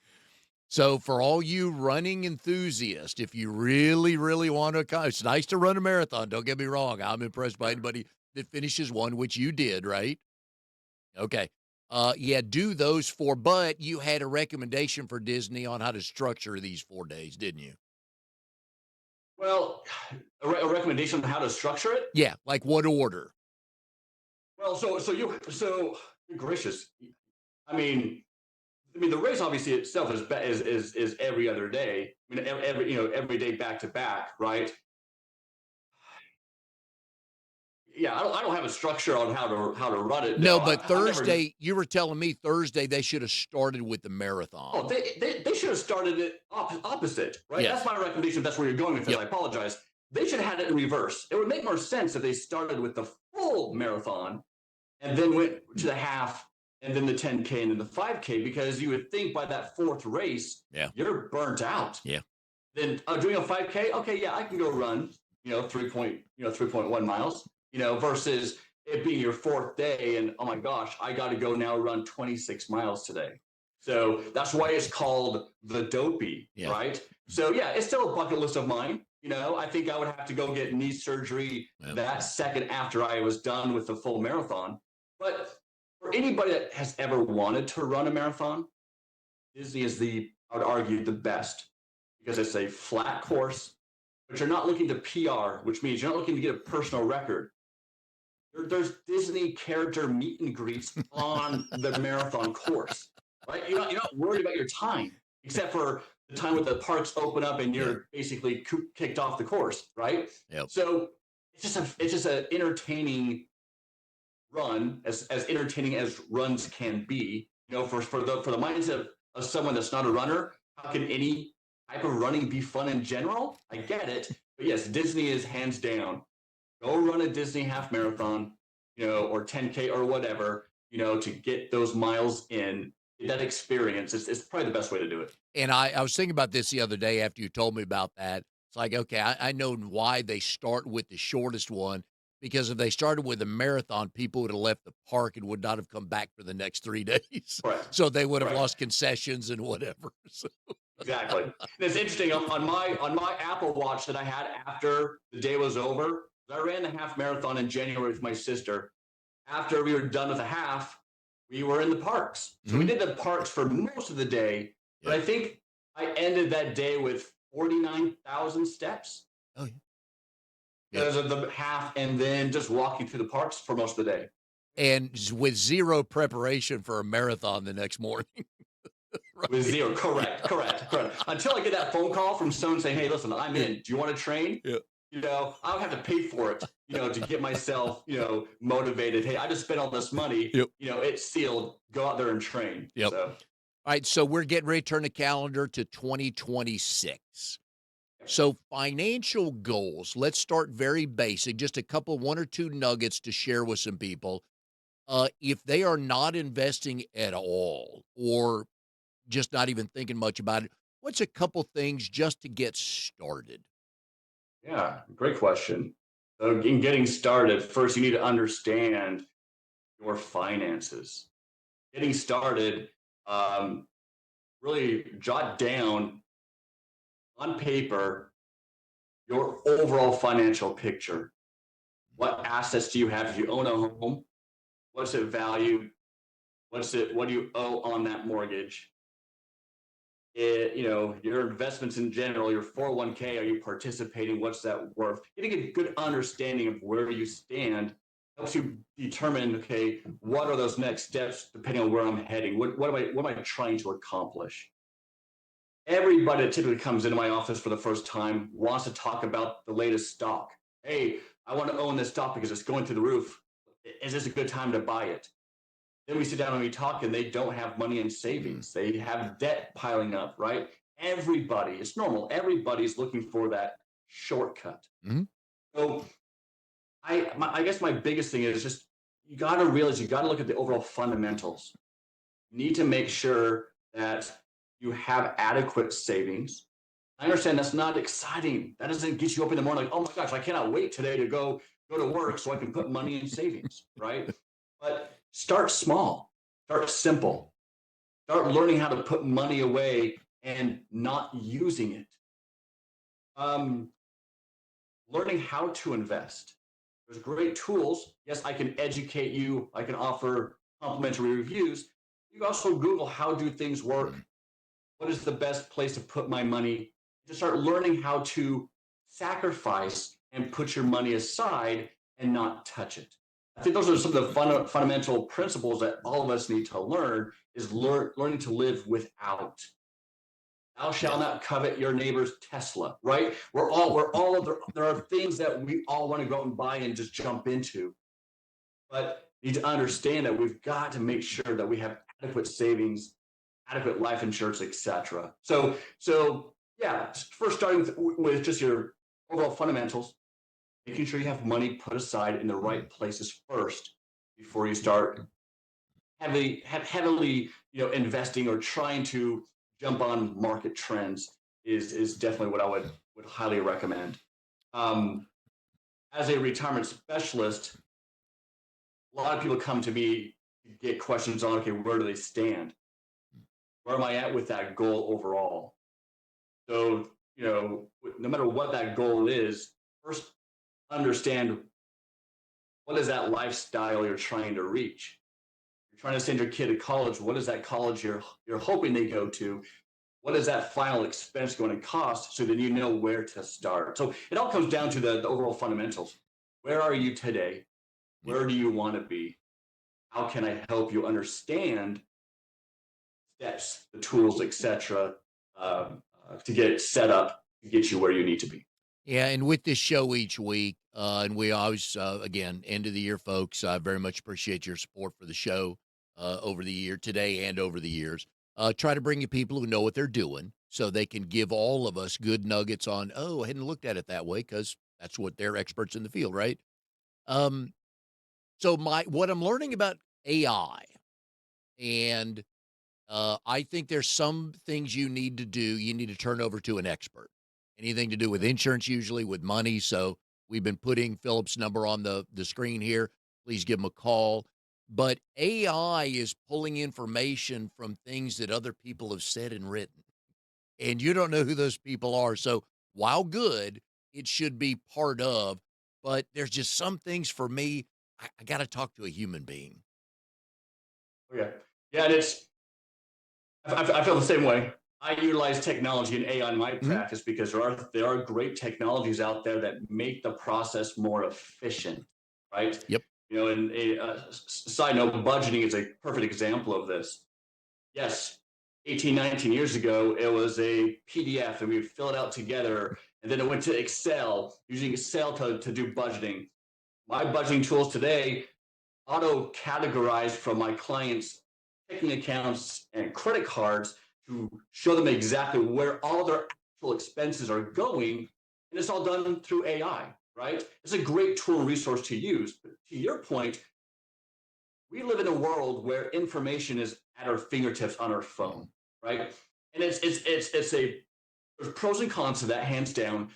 So for all you running enthusiasts, if you really, really want to, it's nice to run a marathon. Don't get me wrong. I'm impressed by anybody that finishes one, which you did, right? Okay. Yeah, do those four, but you had a recommendation for Disney on how to structure these 4 days, didn't you? Well, a recommendation on how to structure it. Yeah, like what order? Well, so good gracious. I mean, the race obviously itself is every other day. I mean, every day back to back, right? Yeah, I don't have a structure on how to run it. No, No, but I've never. Thursday, you were telling me Thursday they should have started with the Oh, marathon. they should have started it opposite, right? Yeah. That's my recommendation. If that's where you're going with it. Yep. I apologize. They should have had it in reverse. It would make more sense if they started with the full marathon and then went to the half and then the 10K and then the 5K, because you would think by that fourth race, Yeah. you're burnt out. Yeah. Then doing a 5K, okay, yeah, I can go run, 3.1 miles, versus it being your fourth day and oh my gosh, I got to go now run 26 miles today. So that's why it's called the dopey, Yeah. right? So yeah, it's still a bucket list of mine. I think I would have to go get knee surgery that second after I was done with the full marathon. But for anybody that has ever wanted to run a marathon, Disney is I would argue, the best, because it's a flat course, but you're not looking to PR, which means you're not looking to get a personal record. There's Disney character meet and greets on the marathon course, right? You're not worried about your time, except for the time when the parks open up and you're basically kicked off the course, right? Yep. So it's just an entertaining run, as entertaining as runs can be. For the mindset of someone that's not a runner, how can any type of running be fun in general? I get it, but yes, Disney is hands down. Go run a Disney half marathon, or 10K or whatever, to get those miles in. That experience is probably the best way to do it. And I was thinking about this the other day after you told me about that. It's like, okay, I know why they start with the shortest one, because if they started with a marathon, people would have left the park and would not have come back for the next 3 days. Correct. So they would have Correct. lost concessions and whatever. So. Exactly. And it's interesting on my Apple Watch that I had after the day was over. I ran the half marathon in January with my sister. After we were done with the half, we were in the parks. So we did the parks for most of the day. But I think I ended that day with 49,000 steps. Oh, yeah. Because of the half, and then just walking through the parks for most of the day. And with zero preparation for a marathon the next morning. Right. With zero. Correct. Until I get that phone call from someone saying, hey, listen, I'm in. Do you want to train? Yeah. I don't have to pay for it, to get myself, motivated. Hey, I just spent all this money. Yep. It's sealed. Go out there and train. Yep. So. All right. So we're getting ready to turn the calendar to 2026. So financial goals, let's start very basic, just a couple, one or two nuggets to share with some people. If they are not investing at all, or just not even thinking much about it, what's a couple things just to get started? Yeah, great question. So in getting started, first you need to understand your finances. Getting started, really jot down on paper your overall financial picture. What assets do you have? If you own a home, what's it valued? What do you owe on that mortgage? Your investments in general, your 401k, are you participating? What's that worth? Getting a good understanding of where you stand helps you determine, okay, what are those next steps depending on where I'm heading? What am I trying to accomplish? Everybody that typically comes into my office for the first time wants to talk about the latest stock. Hey, I want to own this stock because it's going through the roof. Is this a good time to buy it? Then we sit down and we talk, and they don't have money in savings. They have debt piling up, right? Everybody, it's normal. Everybody's looking for that shortcut. Mm-hmm. So I guess my biggest thing is just, you got to realize, you got to look at the overall fundamentals. You need to make sure that you have adequate savings. I understand that's not exciting. That doesn't get you up in the morning like, oh my gosh, I cannot wait today to go to work so I can put money in savings, right? But start small, start simple, start learning how to put money away and not using it. Um, Learning how to invest. There's great tools. Yes, I can educate you. I can offer complimentary reviews. You can also Google how do things work? What is the best place to put my money? To start learning how to sacrifice and put your money aside and not touch it. I think those are some of the fundamental principles that all of us need to learn is learning to live without. Thou shalt Yes. not covet your neighbor's Tesla, right? There are things that we all want to go out and buy and just jump into. But you need to understand that we've got to make sure that we have adequate savings, adequate life insurance, etc. So yeah, first starting with just your overall fundamentals, making sure you have money put aside in the right places first before you start heavily investing or trying to jump on market trends is definitely what I would highly recommend. Um, as a retirement specialist, a lot of people come to me to get questions on, okay, where do they stand? Where am I at with that goal overall? So, no matter what that goal is, first understand what is that lifestyle you're trying to reach. You're trying to send your kid to college. What is that college you're hoping they go to? What is that final expense going to cost? So then you know where to start. So it all comes down to the overall fundamentals. Where are you today? Where do you want to be? How can I help you understand steps, the tools, etc., to get set up to get you where you need to be? Yeah, and with this show each week, and we always, again, end of the year, folks. I very much appreciate your support for the show over the year, today and over the years. Try to bring you people who know what they're doing, so they can give all of us good nuggets on. Oh, I hadn't looked at it that way because that's what they're experts in the field, right? Um, so what I'm learning about AI, and I think there's some things you need to do. You need to turn over to an expert. Anything to do with insurance, usually with money. So we've been putting Philip's number on the screen here. Please give him a call. But AI is pulling information from things that other people have said and written, and you don't know who those people are. So while good, it should be part of. But there's just some things for me. I got to talk to a human being. Okay. Yeah, and I feel the same way. I utilize technology and AI in my Mhm. practice because there are great technologies out there that make the process more efficient, right? Yep. And side note, budgeting is a perfect example of this. Yes, 18, 19 years ago, it was a PDF and we would fill it out together. And then it went to Excel, using Excel to do budgeting. My budgeting tools today auto categorized from my clients' checking accounts and credit cards to show them exactly where all their actual expenses are going. And it's all done through AI, right? It's a great tool and resource to use. But to your point, we live in a world where information is at our fingertips on our phone, right? And there's pros and cons to that, hands down.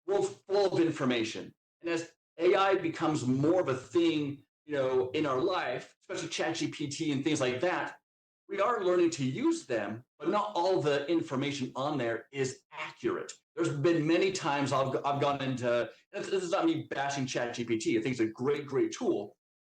We're full of information, and as AI becomes more of a thing, in our life, especially ChatGPT and things like that, we are learning to use them, but not all the information on there is accurate. There's been many times I've gone into, and this is not me bashing ChatGPT. I think it's a great tool.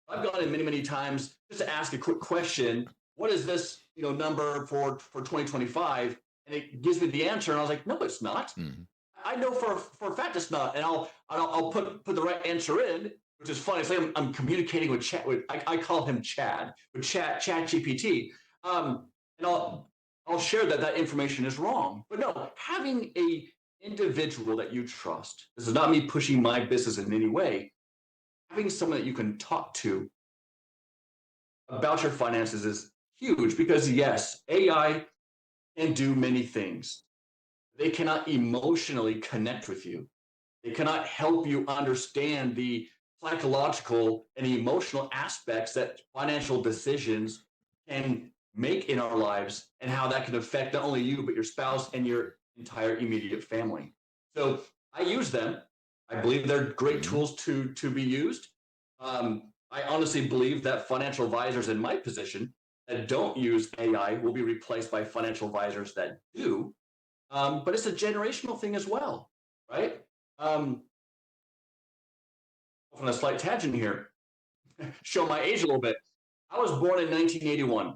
I've gone in many times just to ask a quick question. What is this, number for 2025? And it gives me the answer, and I was like, no, it's not. Mhm. I know for a fact it's not, and I'll put the right answer in, which is funny. It's like I'm communicating with Chat. I call him Chad with Chat GPT, and I'll share that information is wrong. But no, having a individual that you trust. This is not me pushing my business in any way. Having someone that you can talk to about your finances is huge because yes, AI can do many things. They cannot emotionally connect with you. They cannot help you understand the psychological and emotional aspects that financial decisions can make in our lives and how that can affect not only you, but your spouse and your entire immediate family. So I use them. I believe they're great Mhm. tools to be used. I honestly believe that financial advisors in my position that don't use AI will be replaced by financial advisors that do. but it's a generational thing as well, right? On a slight tangent here, show my age a little bit. I was born in 1981.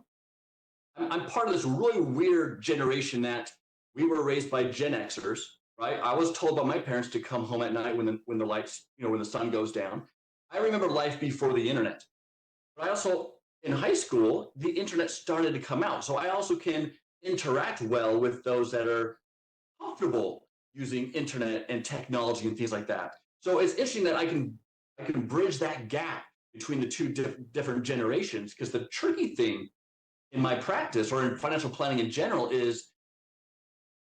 I'm part of this really weird generation that we were raised by Gen Xers, right? I was told by my parents to come home at night when the lights, when the sun goes down. I remember life before the internet. But I also, in high school, the internet started to come out. So I also can interact well with those that are comfortable using internet and technology and things like that. So it's interesting that I can bridge that gap between the two different generations, because the tricky thing in my practice or in financial planning in general is,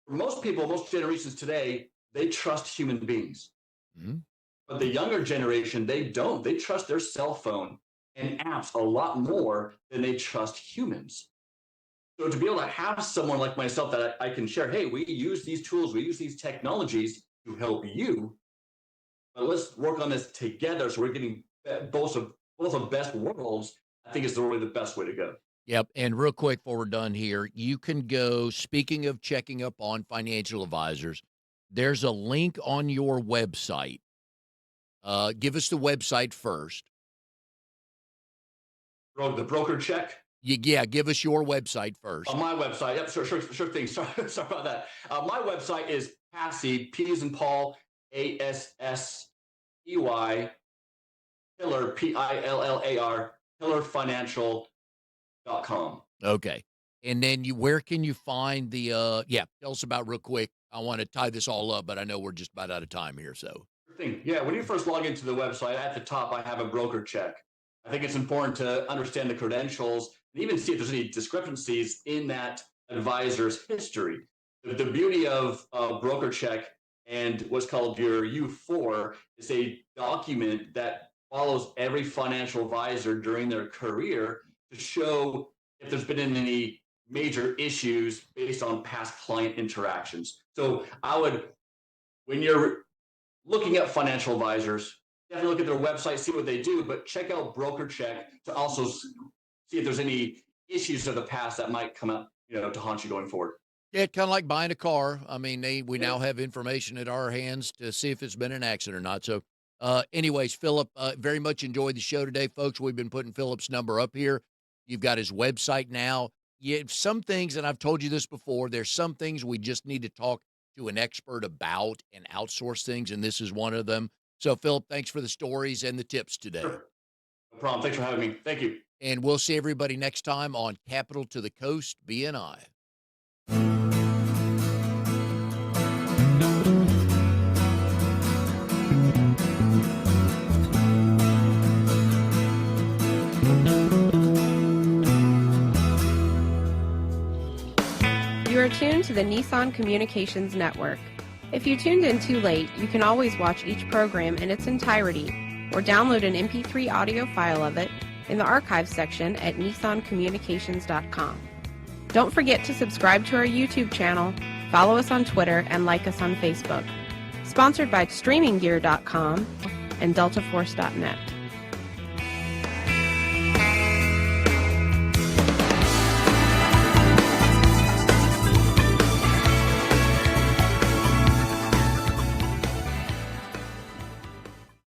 for most people, most generations today, they trust human beings. Mm-hmm. But the younger generation, they don't. They trust their cell phone and apps a lot more than they trust humans. So to be able to have someone like myself that I can share, hey, we use these tools, we use these technologies to help you, but let's work on this together so we're getting both of best worlds, I think is really the best way to go. Yep. And real quick before we're done here, you can go, speaking of checking up on financial advisors, there's a link on your website. Give us the website first. The broker check? Yeah, give us your website first. On my website, yep, sure thing. Sorry about that. My website is Passey, P as in Paul, ASSEY, Pillar, PILLAR, pillarfinancial.com. Okay. And then where can you find the, tell us about real quick. I want to tie this all up, but I know we're just about out of time here, so. Yeah, when you first log into the website, at the top, I have a broker check. I think it's important to understand the credentials and even see if there's any discrepancies in that advisor's history. The beauty of broker check and what's called your U4 is a document that follows every financial advisor during their career to show if there's been any major issues based on past client interactions. So when you're looking at financial advisors, definitely look at their website, see what they do, but check out Broker Check to also see if there's any issues of the past that might come up, to haunt you going forward. Yeah, kind of like buying a car. I mean, we now have information at our hands to see if it's been an accident or not. So, anyways, Phillip, very much enjoyed the show today, folks. We've been putting Phillip's number up here. You've got his website now. Some things, and I've told you this before, there's some things we just need to talk to an expert about and outsource things, and this is one of them. So, Phillip, thanks for the stories and the tips today. Sure. No problem. Thanks for having me. Thank you. And we'll see everybody next time on Capital to the Coast BNI. You are tuned to the Nissan Communications Network. If you tuned in too late, you can always watch each program in its entirety or download an MP3 audio file of it in the archives section at nissancommunications.com. Don't forget to subscribe to our YouTube channel, follow us on Twitter, and like us on Facebook. Sponsored by StreamingGear.com and DeltaForce.net.